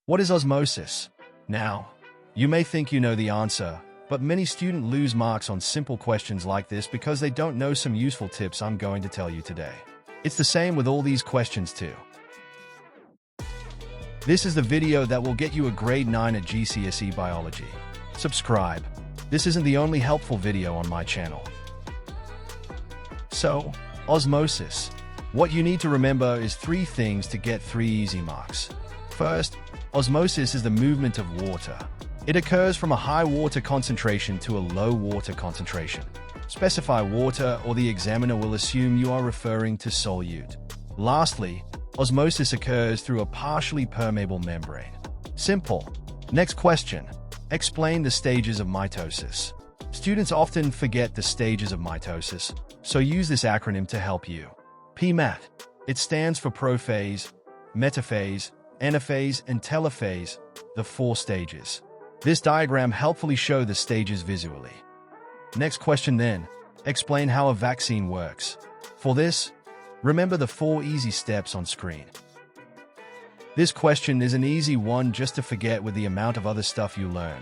What is osmosis? Now, you may think you know the answer, but many students lose marks on simple questions like this because they don't know some useful tips I'm going to tell you today. It's the same with all these questions too. This is the video that will get you a grade 9 at GCSE biology. Subscribe. This isn't the only helpful video on my channel. So, osmosis. What you need to remember is 3 things to get 3 easy marks. First, osmosis is the movement of water. It occurs from a high water concentration to a low water concentration. Specify water or the examiner will assume you are referring to solute. Lastly, osmosis occurs through a partially permeable membrane. Simple. Next question. Explain the stages of mitosis. Students often forget the stages of mitosis, so use this acronym to help you. PMAT. It stands for prophase, metaphase, anaphase, and telophase, the 4 stages. This diagram helpfully shows the stages visually. Next question then, explain how a vaccine works. For this, remember the 4 easy steps on screen. This question is an easy one just to forget with the amount of other stuff you learn.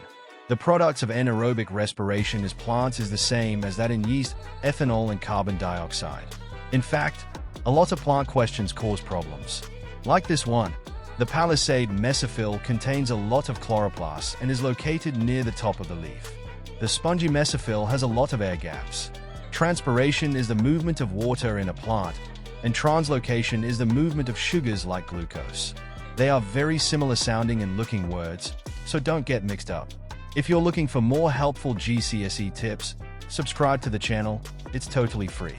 The products of anaerobic respiration as plants is the same as that in yeast, ethanol, and carbon dioxide. In fact, a lot of plant questions cause problems. Like this one. The palisade mesophyll contains a lot of chloroplasts and is located near the top of the leaf. The spongy mesophyll has a lot of air gaps. Transpiration is the movement of water in a plant, and translocation is the movement of sugars like glucose. They are very similar sounding and looking words, so don't get mixed up. If you're looking for more helpful GCSE tips, subscribe to the channel. It's totally free.